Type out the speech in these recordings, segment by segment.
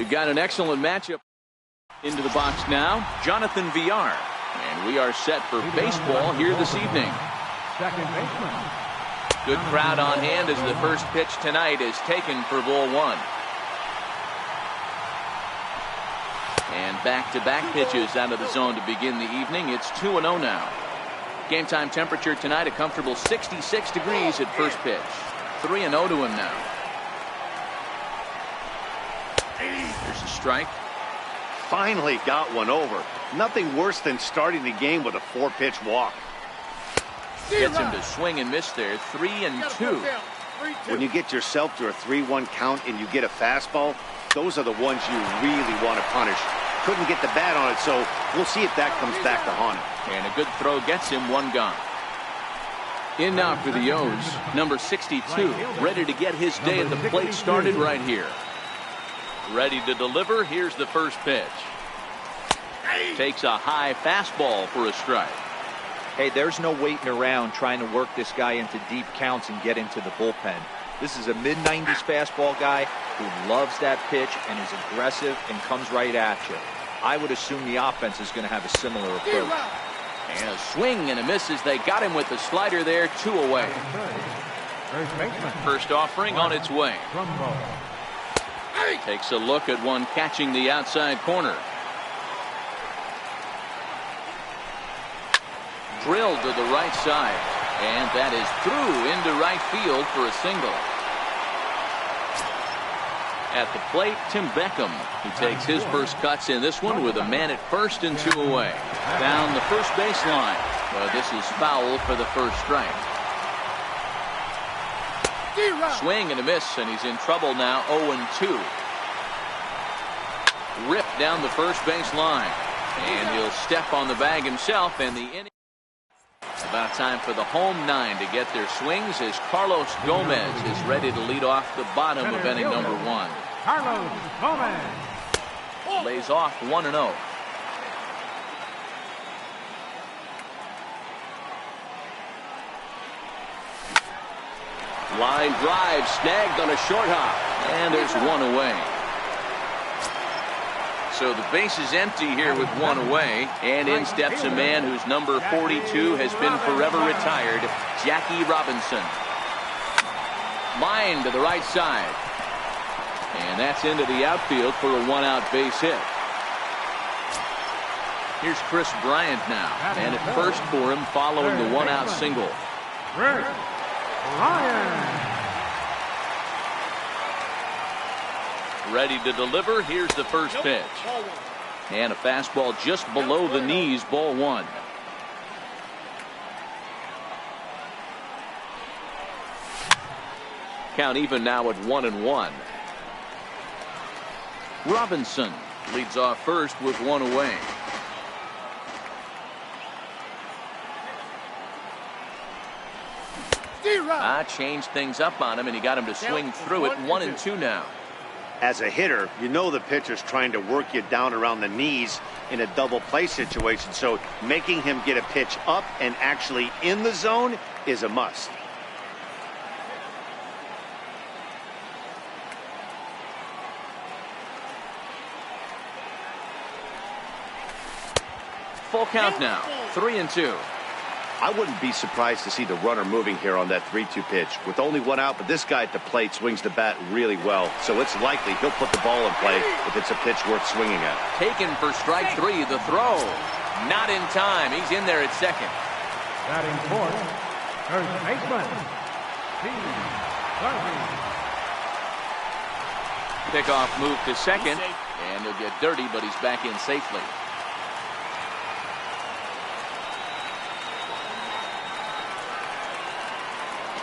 We've got an excellent matchup. Into the box now, Jonathan VR. And we are set for baseball here this evening. Second baseman. Good crowd on hand as the first pitch tonight is taken for ball one. And back-to-back pitches out of the zone to begin the evening. It's 2-0 now. Game time temperature tonight a comfortable 66 degrees at first pitch. 3-0 to him now. There's a strike. Finally got one over. Nothing worse than starting the game with a 4-pitch walk. Gets him to swing and miss there. 3-2. When you get yourself to a 3-1 count and you get a fastball, those are the ones you really want to punish. Couldn't get the bat on it, so we'll see if that comes back to haunt him. And a good throw gets him one gone. In now for the O's, number 62, ready to get his day at the plate started right here. Ready to deliver. Here's the first pitch. Takes a high fastball for a strike. Hey, there's no waiting around trying to work this guy into deep counts and get into the bullpen. This is a mid-90s fastball guy who loves that pitch and is aggressive and comes right at you. I would assume the offense is going to have a similar approach. And a swing and a miss as they got him with the slider there. 2 away. First offering on its way. Takes a look at one catching the outside corner. Drilled to the right side. And that is through into right field for a single. At the plate, Tim Beckham. He takes his first cuts in this one with a man at first and 2 away. Down the first baseline. Well, this is foul for the first strike. Swing and a miss, and he's in trouble now. 0-2. Ripped down the first base line. And he'll step on the bag himself, and the inning. About time for the home 9 to get their swings as Carlos Gomez is ready to lead off the bottom of inning number 1. Carlos Gomez lays off 1-0. Line drive snagged on a short hop, and there's 1 away. So the base is empty here with 1 away, and in steps a man whose number 42 has been forever retired, Jackie Robinson. Line to the right side. And that's into the outfield for a 1-out base hit. Here's Chris Bryant now, and at first for him following the 1-out single. Chris Bryant. Ready to deliver. Here's the first pitch. And a fastball just below the knees, ball 1. Count even now at 1-1. Robinson leads off first with 1 away. Changed things up on him, and he got him to swing through it. 1-2 now. As a hitter, you know the pitcher's trying to work you down around the knees in a double play situation, so making him get a pitch up and actually in the zone is a must. Full count now. 3-2. I wouldn't be surprised to see the runner moving here on that 3-2 pitch. With only 1 out, but this guy at the plate swings the bat really well, so it's likely he'll put the ball in play if it's a pitch worth swinging at. Taken for strike 3. The throw. Not in time. He's in there at second. Batting fourth, first baseman, Steve Garvey. Pickoff move to second, and he'll get dirty, but he's back in safely.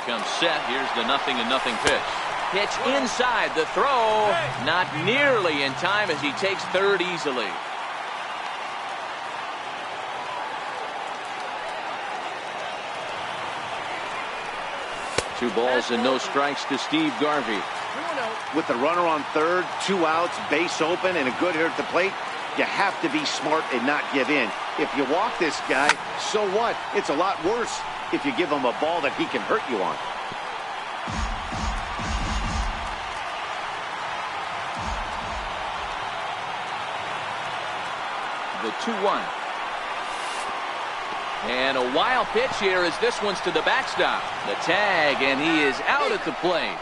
Comes set. Here's the 0-0 pitch. Pitch inside. The throw not nearly in time as he takes third easily. Two balls and no strikes to Steve Garvey. With the runner on third, 2 outs, base open, and a good hitter at the plate, you have to be smart and not give in. If you walk this guy, so what? It's a lot worse if you give him a ball that he can hurt you on. the 2-1. And a wild pitch here as this one's to the backstop. The tag, and he is out at the plate.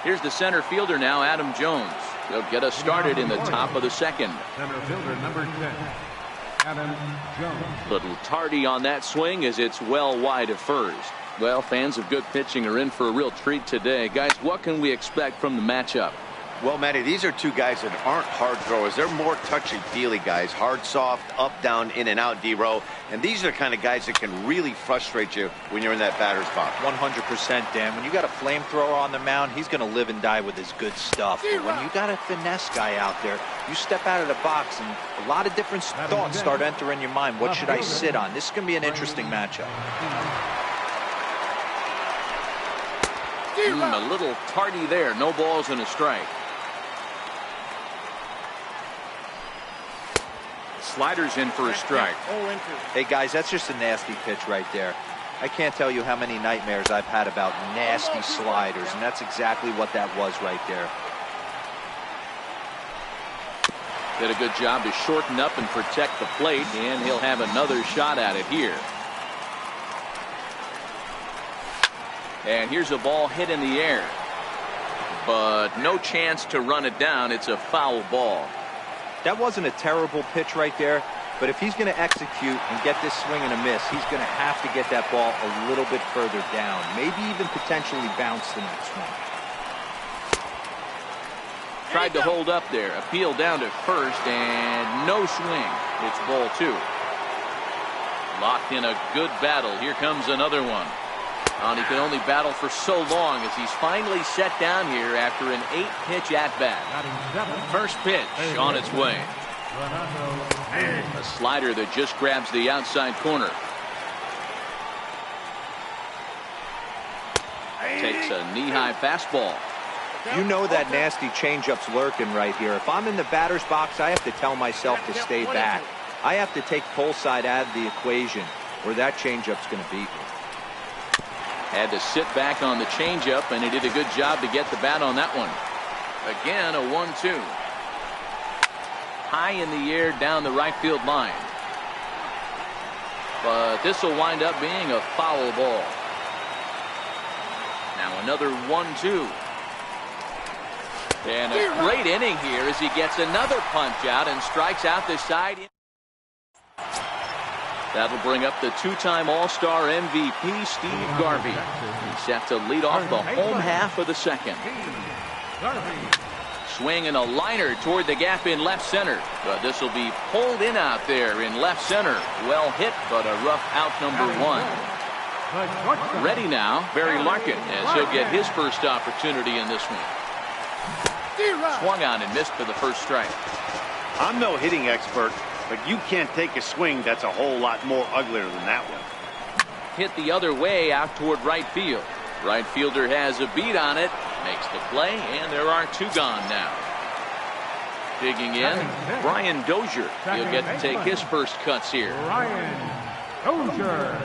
Here's the center fielder now, Adam Jones. He'll get us started in the top of the second. Center fielder number 10, Adam Jones. Little tardy on that swing as it's well wide of first. Well, fans of good pitching are in for a real treat today. Guys, what can we expect from the matchup? Well, Matty, these are two guys that aren't hard throwers. They're more touchy-feely guys. Hard, soft, up, down, in and out, D-row. And these are the kind of guys that can really frustrate you when you're in that batter's box. 100%, Dan. When you got a flamethrower on the mound, he's going to live and die with his good stuff. But when you got a finesse guy out there, you step out of the box and a lot of different thoughts start entering your mind. What should I sit on? This is going to be an interesting matchup. A little tardy there. No balls and a strike. Slider's in for a strike. Hey, guys, that's just a nasty pitch right there. I can't tell you how many nightmares I've had about nasty sliders, and that's exactly what that was right there. Did a good job to shorten up and protect the plate, and he'll have another shot at it here. And here's a ball hit in the air, but no chance to run it down. It's a foul ball. That wasn't a terrible pitch right there, but if he's going to execute and get this swing and a miss, he's going to have to get that ball a little bit further down, maybe even potentially bounce the next one. Tried to hold up there, appeal down to first, and no swing. It's ball 2. Locked in a good battle. Here comes another one. And he can only battle for so long as he's finally set down here after an 8-pitch at-bat. First pitch on its way. A slider that just grabs the outside corner. Takes a knee-high fastball. You know that nasty changeup's lurking right here. If I'm in the batter's box, I have to tell myself to stay back. I have to take pull side out of the equation, or that changeup's going to beat me. Had to sit back on the changeup, and he did a good job to get the bat on that one. Again, a 1-2. High in the air down the right field line. But this will wind up being a foul ball. Now another 1-2. And a great inning here as he gets another punch out and strikes out the side. That'll bring up the 2-time All-Star MVP, Steve Garvey. He's set to lead off the home half of the second. Swing and a liner toward the gap in left center. But this will be pulled in out there in left center. Well hit, but a rough out number 1. Ready now, Barry Larkin, as he'll get his first opportunity in this one. Swung on and missed for the first strike. I'm no hitting expert, but you can't take a swing that's a whole lot more uglier than that one. Hit the other way out toward right field. Right fielder has a beat on it, makes the play, and there are 2 gone now. Digging in, Brian Dozier. He'll get to take his first cuts here. Brian Dozier.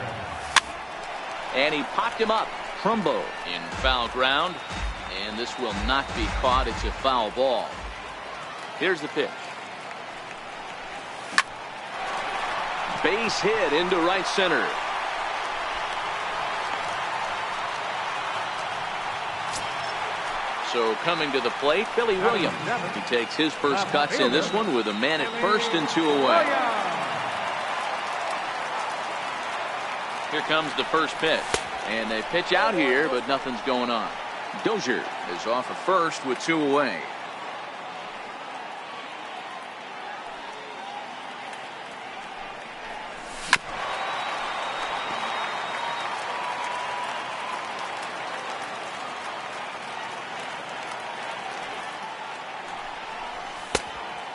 And he popped him up. Trumbo in foul ground, and this will not be caught. It's a foul ball. Here's the pitch. Base hit into right center. So coming to the plate, Billy Williams. He takes his first cuts in this one with a man at first and 2 away. Here comes the first pitch. And they pitch out here, but nothing's going on. Dozier is off at first with 2 away.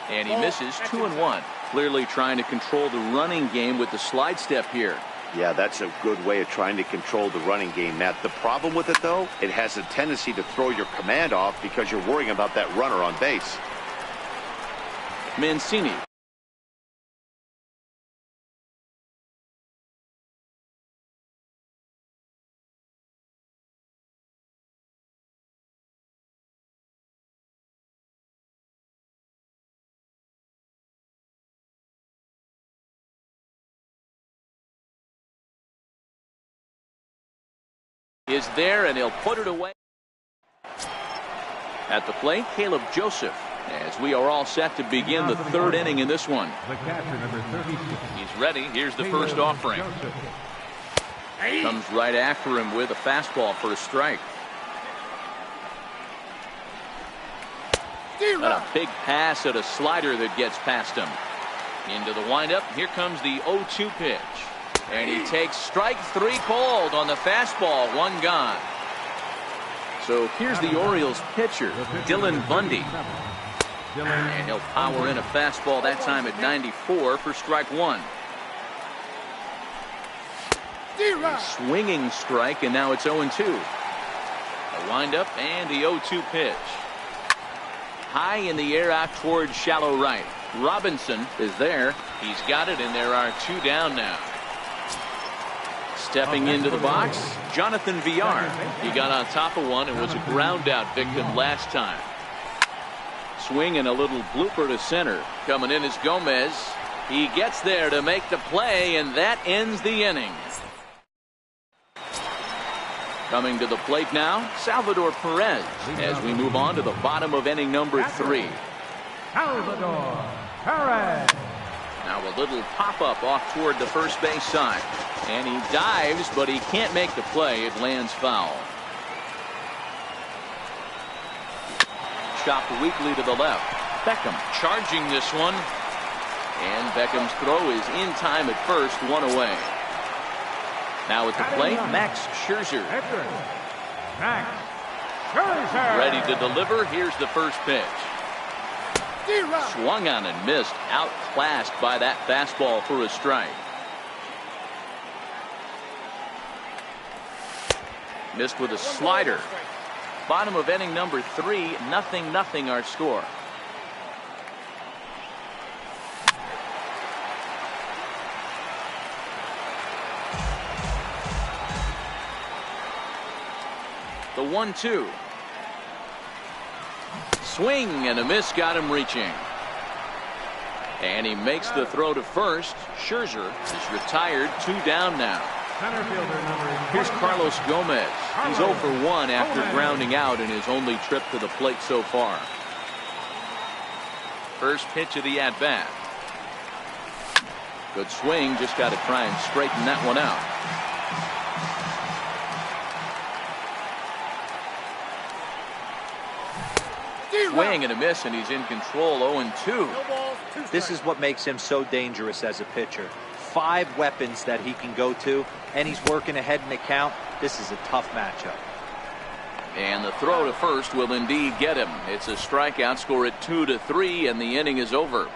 And he misses 2-1. Clearly trying to control the running game with the slide step here. Yeah, that's a good way of trying to control the running game, Matt. The problem with it, though, it has a tendency to throw your command off because you're worrying about that runner on base. Mancini Is there, and he'll put it away. At the plate, Caleb Joseph, as we are all set to begin the third inning in this one. The catcher, number 36. He's ready. Here's the first offering. Comes right after him with a fastball for a strike. And a big pass at a slider that gets past him. Into the windup. Here comes the 0-2 pitch. And he takes strike three cold on the fastball. One gone. So here's the Orioles pitcher, Dylan Bundy. And he'll power in a fastball that time at 94 for strike one. A swinging strike, and now it's 0-2. A windup and the 0-2 pitch. High in the air out towards shallow right. Robinson is there. He's got it, and there are two down now. Stepping into the box, Jonathan Villar. He got on top of one and was a ground out victim last time. Swing and a little blooper to center. Coming in is Gomez. He gets there to make the play, and that ends the inning. Coming to the plate now, Salvador Perez, as we move on to the bottom of inning number 3. Salvador Perez. Now a little pop-up off toward the first base side. And he dives, but he can't make the play. It lands foul. Chopped weakly to the left. Beckham charging this one. And Beckham's throw is in time at first, one away. Now at the plate, Max Scherzer. Max Scherzer. Ready to deliver. Here's the first pitch. Swung on and missed. Outclassed by that fastball for a strike. Missed with a slider. Bottom of inning number 3, 0-0 our score. The 1-2. Swing and a miss got him reaching. And he makes the throw to first. Scherzer is retired, 2 down now. Here's Carlos Gomez. He's 0 for 1 after grounding out in his only trip to the plate so far. First pitch of the at-bat. Good swing. Just got to try and straighten that one out. Swing and a miss, and he's in control. 0-2. This is what makes him so dangerous as a pitcher. 5 weapons that he can go to, and he's working ahead in the count. This is a tough matchup. And the throw to first will indeed get him. It's a strikeout. Score at 2-3, and the inning is over.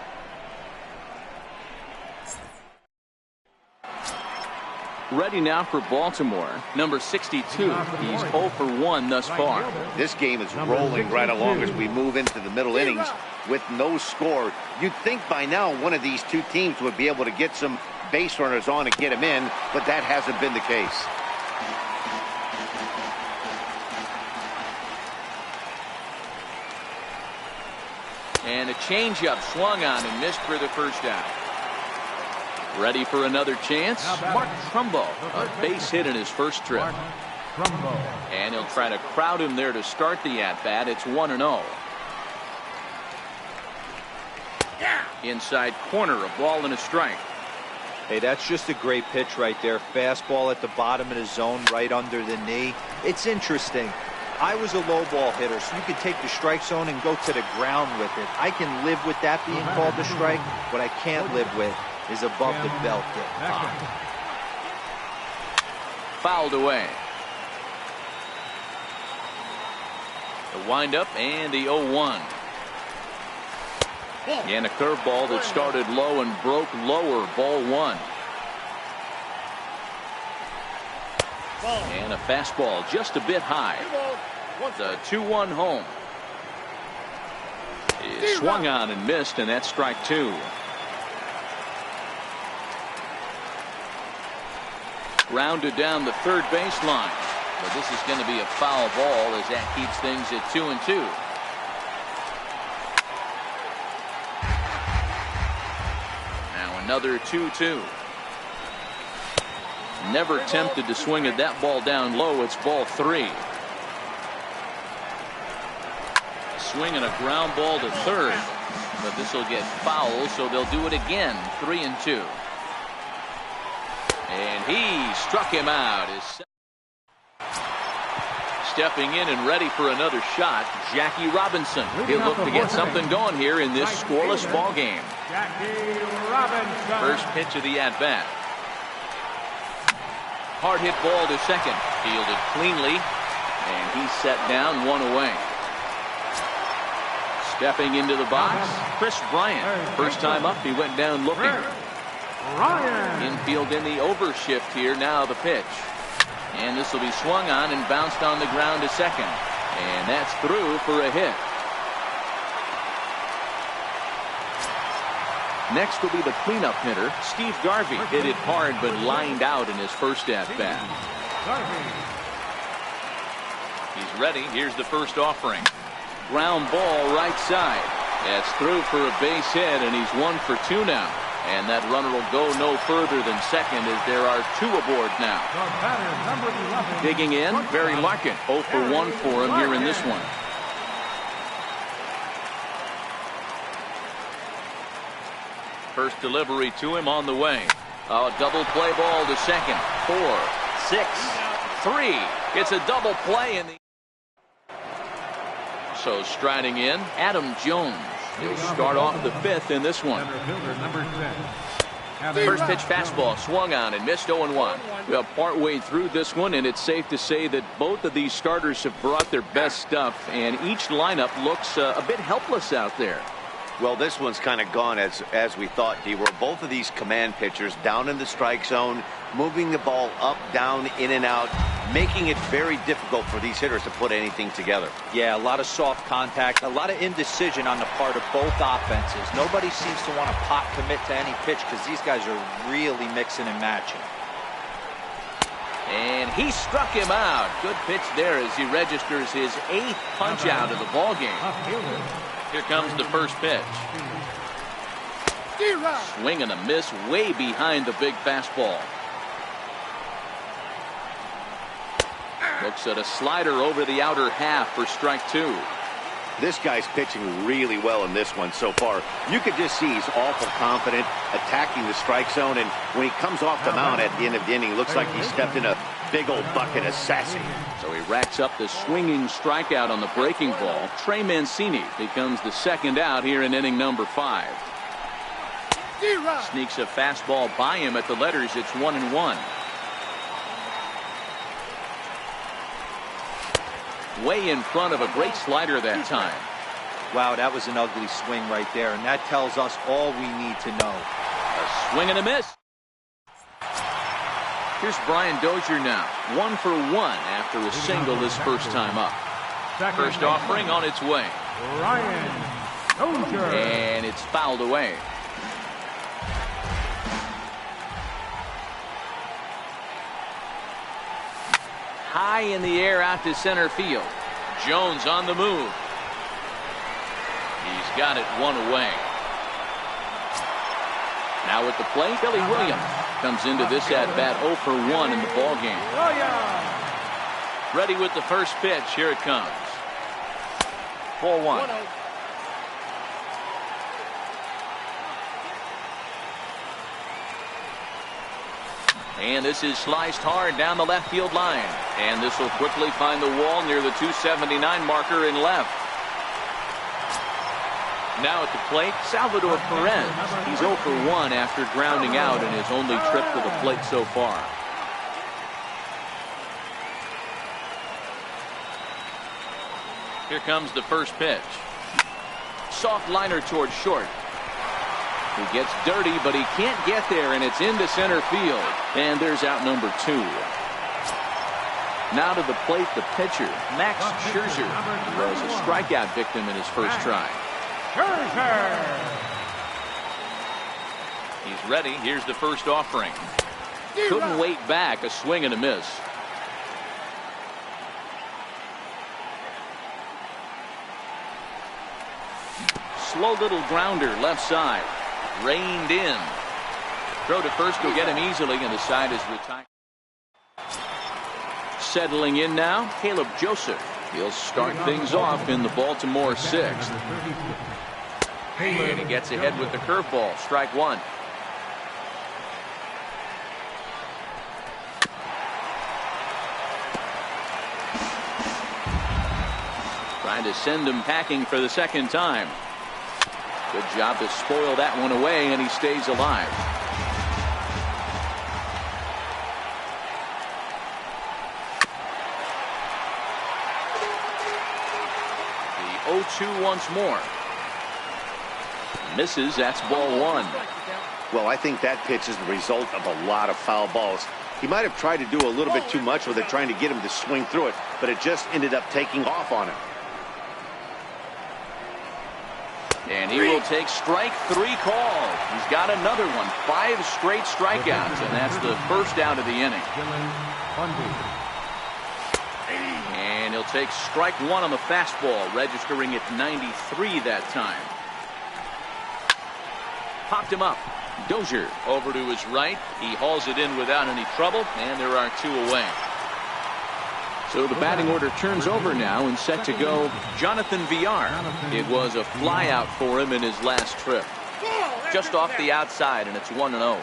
Ready now for Baltimore, number 62. He's 0 for 1 thus far. This game is rolling right along as we move into the middle innings with no score. You'd think by now one of these two teams would be able to get some base runners on and get him in, but that hasn't been the case. And a changeup swung on and missed for the first out. Ready for another chance? Mark Trumbo, a base hit in his first trip. And he'll try to crowd him there to start the at-bat. It's 1-0. Inside corner, a ball and a strike. Hey, that's just a great pitch right there. Fastball at the bottom of the zone, right under the knee. It's interesting. I was a low ball hitter, so you could take the strike zone and go to the ground with it. I can live with that being called a strike. What I can't live with is above the belt getting popped. Fouled away. The windup and the 0-1. And a curveball that started low and broke lower. Ball 1. And a fastball just a bit high. The 2-1 home. Is swung on and missed, and that's strike 2. Rounded down the third baseline. But this is going to be a foul ball as that keeps things at 2-2. Now another 2-2. Never tempted to swing at that ball down low. It's ball 3. Swinging a ground ball to third, but this will get foul, so they'll do it again. 3-2. And he struck him out. Stepping in and ready for another shot, Jackie Robinson. He'll look to get something going here in this scoreless ball game. First pitch of the at-bat. Hard hit ball to second. Fielded cleanly, and he's set down, 1 away. Stepping into the box, Chris Bryant. First time up, he went down looking. Infield in the overshift here. Now the pitch. And this will be swung on and bounced on the ground to second. And that's through for a hit. Next will be the cleanup hitter, Steve Garvey. Hit it hard but lined out in his first at-bat. He's ready. Here's the first offering. Ground ball right side. That's through for a base hit, and he's 1 for 2 now. And that runner will go no further than second as there are 2 aboard now. Digging in, Barry Larkin. 0 for 1 for him here in this one. First delivery to him on the way. A double play ball to second. 4, 6, 3. It's a double play in the. So striding in, Adam Jones. He'll start off the 5th in this one. First pitch fastball swung on and missed. 0-1. Well, partway through this one, and it's safe to say that both of these starters have brought their best stuff, and each lineup looks a bit helpless out there. Well, this one's kind of gone as we thought, D. Were both of these command pitchers down in the strike zone, moving the ball up, down, in and out, making it very difficult for these hitters to put anything together. Yeah, a lot of soft contact, a lot of indecision on the part of both offenses. Nobody seems to want to pot commit to any pitch because these guys are really mixing and matching. And he struck him out. Good pitch there as he registers his 8th punch out of the ball game. Here comes the first pitch. Swing and a miss way behind the big fastball. Looks at a slider over the outer half for strike 2. This guy's pitching really well in this one so far. You could just see he's awful confident, attacking the strike zone, and when he comes off the mound at the end of the inning, looks like he stepped in a big old bucket of sassy. So he racks up the swinging strikeout on the breaking ball. Trey Mancini becomes the second out here in inning number 5. Sneaks a fastball by him at the letters. It's 1-1. Way in front of a great slider that time. Wow, that was an ugly swing right there, and that tells us all we need to know. A swing and a miss. Here's Brian Dozier now. 1 for 1 after a single his first time up. First offering on its way. Brian Dozier. And it's fouled away. High in the air out to center field. Jones on the move. He's got it 1 away. Now at the plate, Billy Williams comes into this at-bat 0 for 1 in the ball game. Ready with the first pitch. Here it comes. 4-1. And this is sliced hard down the left field line. And this will quickly find the wall near the 279 marker in left. Now at the plate, Salvador Perez. He's 0 for 1 after grounding out in his only trip to the plate so far. Here comes the first pitch. Soft liner towards short. He gets dirty, but he can't get there, and it's into center field. And there's out number 2. Now to the plate, the pitcher, Max Scherzer, who was a strikeout victim in his first try. He's ready. Here's the first offering. Couldn't wait back. A swing and a miss. Slow little grounder left side. Reined in. Throw to first will get him easily, and the side is retired. Settling in now, Caleb Joseph. He'll start things off in the Baltimore sixth. And he gets ahead with the curveball. Strike one. Trying to send him packing for the second time. Good job to spoil that one away, and he stays alive. The 0-2 once more. Misses. That's ball one. Well, I think that pitch is the result of a lot of foul balls. He might have tried to do a little bit too much with it, trying to get him to swing through it, but it just ended up taking off on him. And he will take strike three called. He's got another one. 5 straight strikeouts, and that's the first out of the inning. And he'll take strike one on the fastball, registering at 93 that time. Popped him up. Dozier over to his right. He hauls it in without any trouble, and there are 2 away. So the batting order turns over now, and set to go Jonathan Villar. It was a flyout for him in his last trip. Just off the outside, and it's 1-0.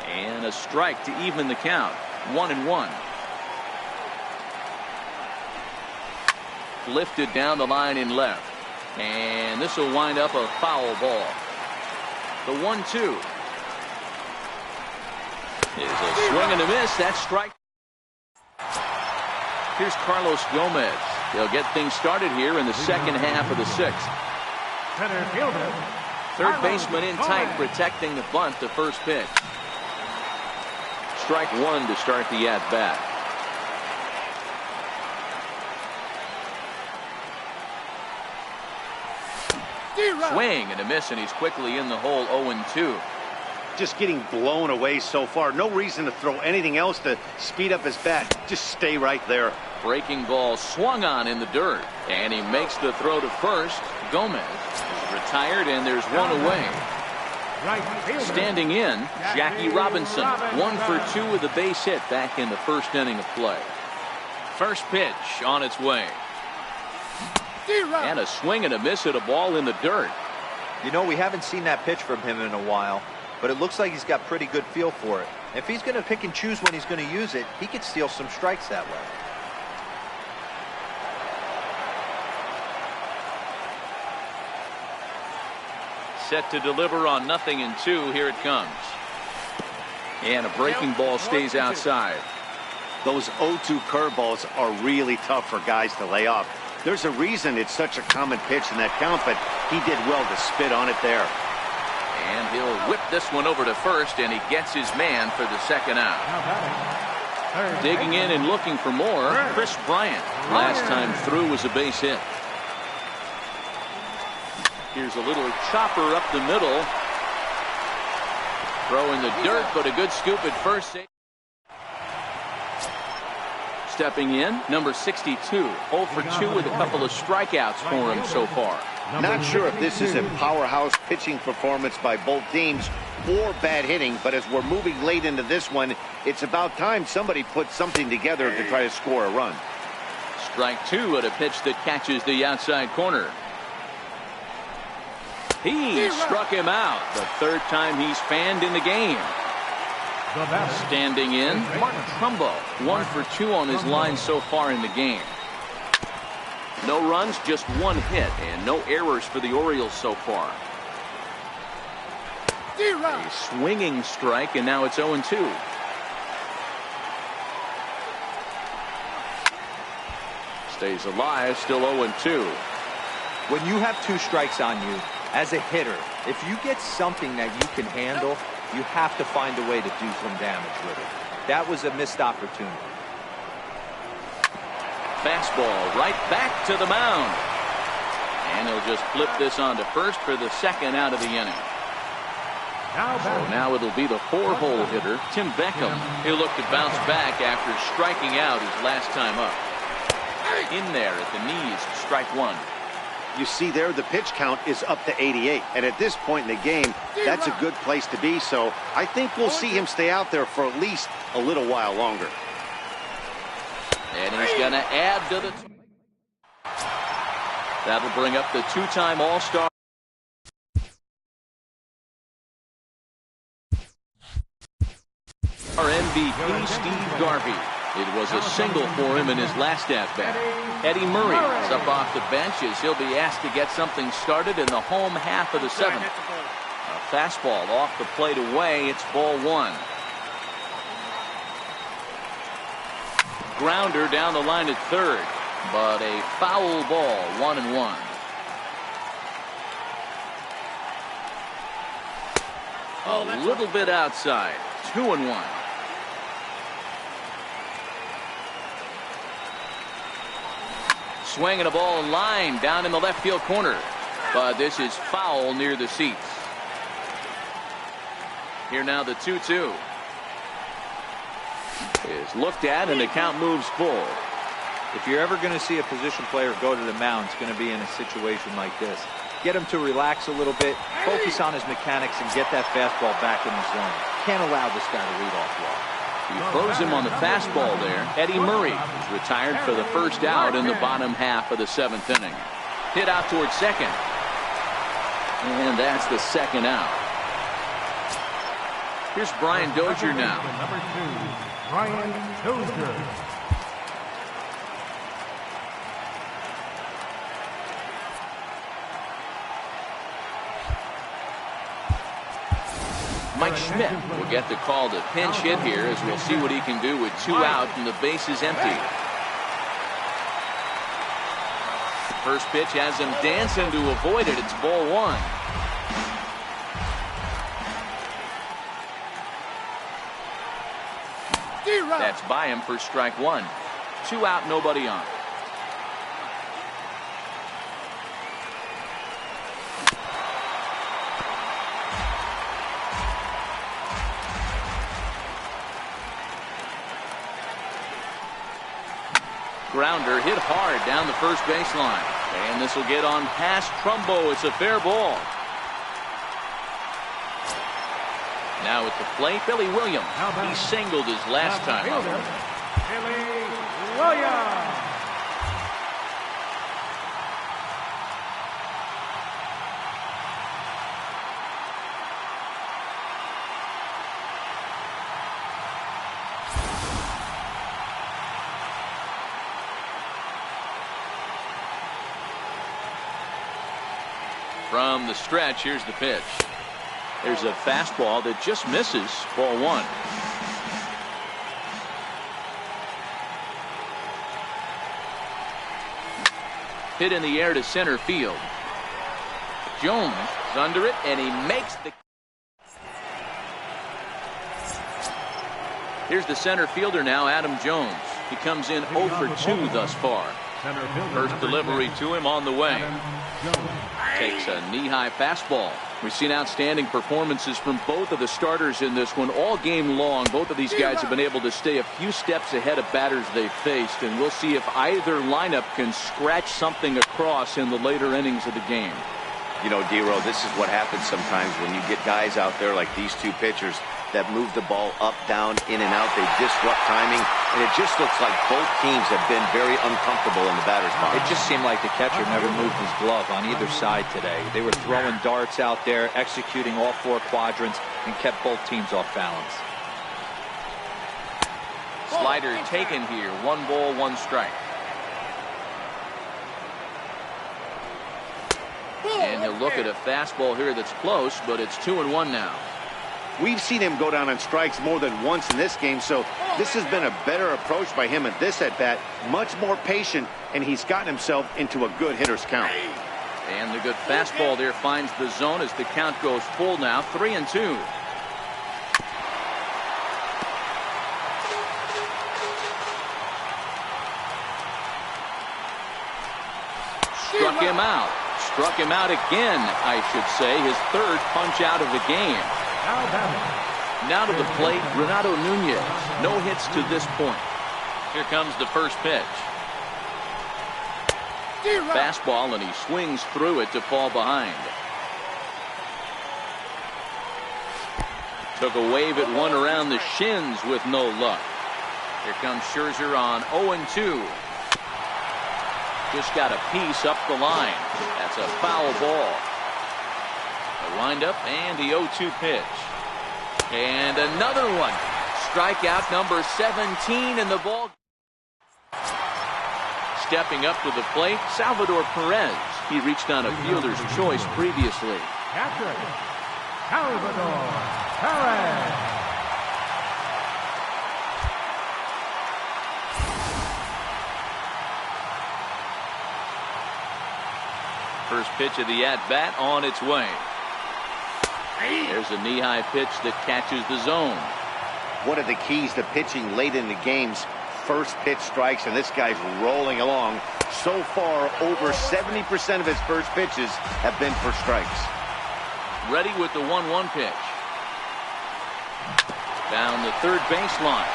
And a strike to even the count. 1-1. Lifted down the line in left. And this will wind up a foul ball. The 1-2. Is a swing and a miss. That's strike. Here's Carlos Gomez. They'll get things started here in the second half of the sixth. Third baseman in tight, protecting the bunt to first pitch. Strike one to start the at-bat. Swing and a miss, and he's quickly in the hole. 0-2. Just getting blown away so far. No reason to throw anything else to speed up his bat. Just stay right there. Breaking ball swung on in the dirt, and he makes the throw to first. Gomez is retired, and there's one away. Standing in, Jackie Robinson. 1 for 2 with a base hit back in the first inning of play. First pitch on its way. And a swing and a miss at a ball in the dirt. You know, we haven't seen that pitch from him in a while, but it looks like he's got pretty good feel for it. If he's going to pick and choose when he's going to use it, he could steal some strikes that way. Set to deliver on 0-2. Here it comes. And a breaking ball stays outside. Those 0-2 curveballs are really tough for guys to lay off. There's a reason it's such a common pitch in that count, but he did well to spit on it there. And he'll whip this one over to first, and he gets his man for the second out. Digging in and looking for more, Chris Bryant. Last time through was a base hit. Here's a little chopper up the middle. Throw in the dirt, but a good scoop at first. Stepping in, number 62. 0 for 2 with a couple of strikeouts for him so far. Not sure if this is a powerhouse pitching performance by both teams or bad hitting, but as we're moving late into this one, it's about time somebody put something together to try to score a run. Strike 2 at a pitch that catches the outside corner. He struck him out. The third time he's fanned in the game. Standing in, Martin Trumbo. 1 for 2 on his line so far in the game. No runs, just 1 hit, and no errors for the Orioles so far. A swinging strike, and now it's 0-2. Stays alive, still 0-2. When you have 2 strikes on you, as a hitter, if you get something that you can handle, you have to find a way to do some damage with it. That was a missed opportunity. Fastball right back to the mound. And he'll just flip this on to first for the second out of the inning. So now it'll be the 4-hole hitter, Tim Beckham. He'll look to bounce back after striking out his last time up. In there at the knees, strike 1. You see there, the pitch count is up to 88. And at this point in the game, that's a good place to be. So I think we'll see him stay out there for at least a little while longer. And he's going to add to the... That'll bring up the two-time All-Star. Our MVP, Steve Garvey. It was a single for him in his last at-bat. Eddie Murray is up off the bench as he'll be asked to get something started in the home half of the seventh. A fastball off the plate away. It's ball one. Grounder down the line at third, but a foul ball, 1-1. A little bit outside, 2-1. Swinging a ball line down in the left field corner, but this is foul near the seats. Here now the 2-2 is looked at and the count moves full. If you're ever going to see a position player go to the mound, it's going to be in a situation like this. Get him to relax a little bit, focus on his mechanics, and get that fastball back in the zone. Can't allow this guy to lead off walk. He throws him on the fastball there. Eddie Murray is retired for the first out in the bottom half of the seventh inning. Hit out towards second. And that's the second out. Here's Brian Dozier now. Number 2, Brian Dozier. Mike Schmidt will get the call to pinch hit here as we'll see what he can do with 2 out and the base is empty. First pitch has him dancing to avoid it. It's ball one. That's by him for strike one. 2 out, nobody on. Grounder hit hard down the first baseline. And this will get on past Trumbo. It's a fair ball. Now at the plate, Billy Williams. He singled his last time up. Billy Williams. From the stretch, here's the pitch. There's a fastball that just misses, ball one. Hit in the air to center field. Jones is under it, and he makes the... Here's the center fielder now, Adam Jones. He comes in 0 for 2 thus far. First delivery to him on the way. Takes a knee-high fastball. We've seen outstanding performances from both of the starters in this one all game long. Both of these guys have been able to stay a few steps ahead of batters they've faced, and we'll see if either lineup can scratch something across in the later innings of the game. You know, D-Row, this is what happens sometimes when you get guys out there like these two pitchers that move the ball up, down, in and out. They disrupt timing, and it just looks like both teams have been very uncomfortable in the batter's box. It just seemed like the catcher never moved his glove on either side today. They were throwing darts out there, executing all 4 quadrants, and kept both teams off balance. Slider taken here. 1 ball, 1 strike. And he'll look at a fastball here that's close, but it's 2-1 now. We've seen him go down on strikes more than once in this game, so this has been a better approach by him at this at-bat. Much more patient, and he's gotten himself into a good hitter's count. And the good fastball there finds the zone as the count goes full now, 3-2. Struck him out. Struck him out again, I should say. His 3rd punch out of the game. Now to the plate, Renato Nunez. No hits to this point. Here comes the first pitch. Fastball, and he swings through it to fall behind. Took a wave at one around the shins with no luck. Here comes Scherzer on 0-2. Just got a piece up the line. That's a foul ball. The windup and the 0-2 pitch. And another one. Strikeout number 17 in the ball. Stepping up to the plate, Salvador Perez. He reached on a fielder's choice previously. Catcher, Salvador Perez. First pitch of the at-bat on its way. There's a knee-high pitch that catches the zone. One of the keys to pitching late in the games, first pitch strikes, and this guy's rolling along. So far, over 70% of his first pitches have been for strikes. Ready with the 1-1 pitch. Down the third baseline.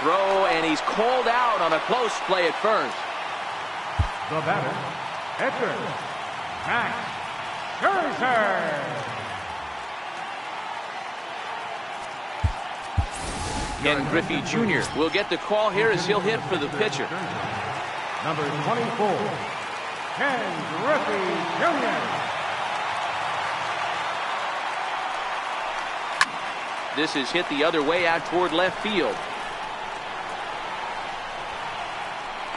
Throw, and he's called out on a close play at first. The batter, pitcher, Max Scherzer. Ken Griffey Jr. will get the call here as he'll hit for the pitcher. Number 24, Ken Griffey Jr. This is hit the other way out toward left field.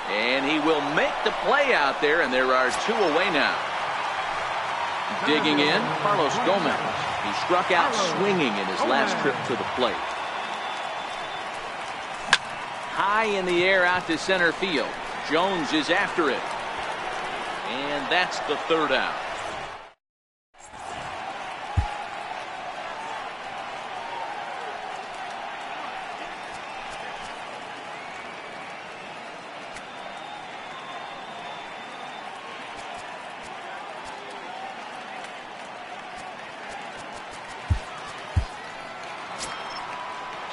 And he will make the play out there, and there are two away now. Digging in, Carlos Gomez. He struck out swinging in his last trip to the plate. High in the air out to center field. Jones is after it. And that's the third out.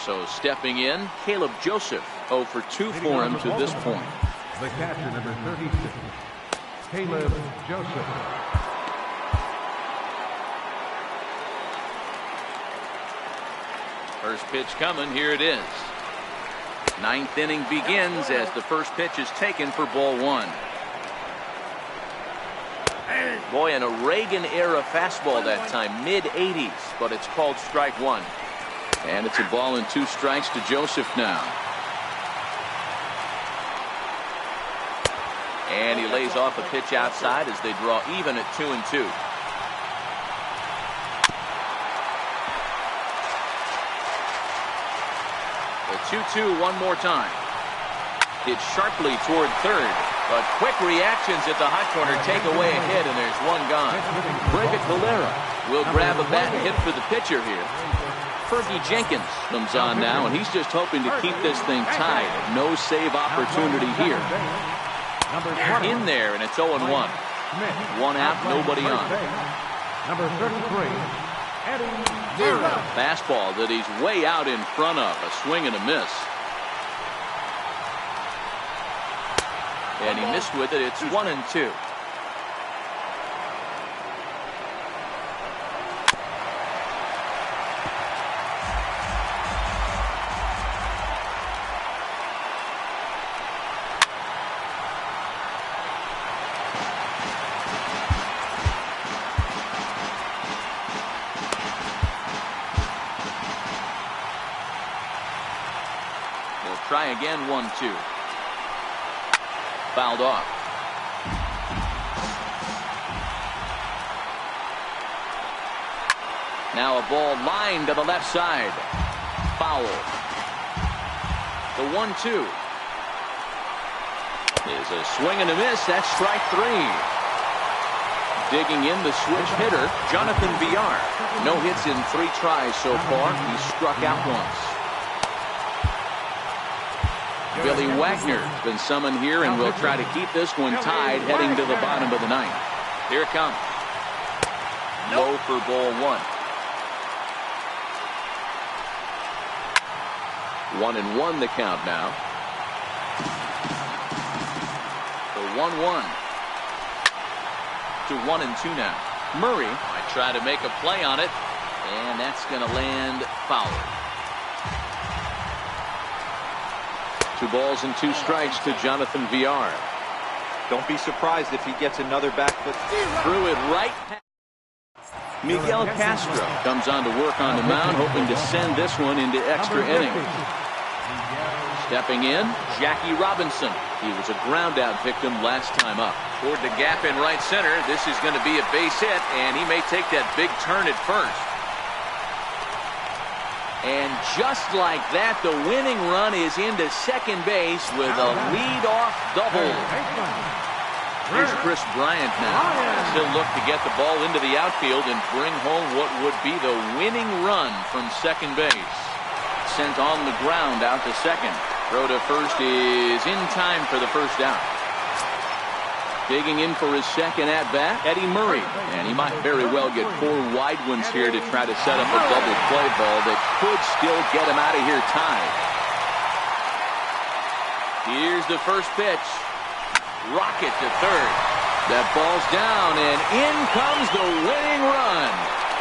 So stepping in, Caleb Joseph, 0 for 2 for him to this point. The catcher, number 36, Caleb Joseph. First pitch coming, here it is. Ninth inning begins as the first pitch is taken for ball one. Boy, an Reagan-era fastball that time, mid-80s, but it's called strike one. And it's a ball and 2 strikes to Joseph now. And he lays off a pitch outside as they draw even at 2-2. The 2-2 one more time. Hit sharply toward third, but quick reactions at the hot corner take away a hit, and there's one gone. Brevett Valera will grab a bat and hit for the pitcher here. Fergie Jenkins comes on now, and he's just hoping to keep this thing tied. No save opportunity here. In there, and it's 0-1. One out, nobody on. Number 33, Eddie. Fastball that he's way out in front of. A swing and a miss. And he missed with it. It's 1-2. Try again, 1-2. Fouled off. Now a ball lined to the left side. Foul. The 1-2 is a swing and a miss. That's strike 3. Digging in, the switch hitter, Jonathan Villar. No hits in 3 tries so far. He struck out once. Billy Wagner's been summoned here, and will try to keep this one tied heading to the bottom of the 9th. Here it comes. Low for ball 1. 1-1 the count now. 1-1. To 1-2 now. Murray might try to make a play on it, and that's going to land foul. 2 balls and 2 strikes to Jonathan VR. Don't be surprised if he gets another back foot. Threw it right past. Miguel Castro comes on to work on the mound, hoping to send this one into extra innings. Stepping in, Jackie Robinson. He was a ground-out victim last time up. Toward the gap in right center. This is going to be a base hit, and he may take that big turn at first. And just like that, the winning run is into second base with a lead-off double. Here's Chris Bryant now. He'll look to get the ball into the outfield and bring home what would be the winning run from second base. Sent on the ground out to second. Throw to first is in time for the first out. Digging in for his second at-bat, Eddie Murray. And he might very well get 4 wide ones here to try to set up a double play ball that could still get him out of here tied. Here's the first pitch. Rocket to third. That ball's down, and in comes the winning run.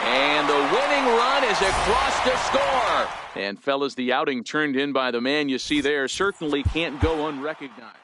And the winning run is across the score. And fellas, the outing turned in by the man you see there certainly can't go unrecognized.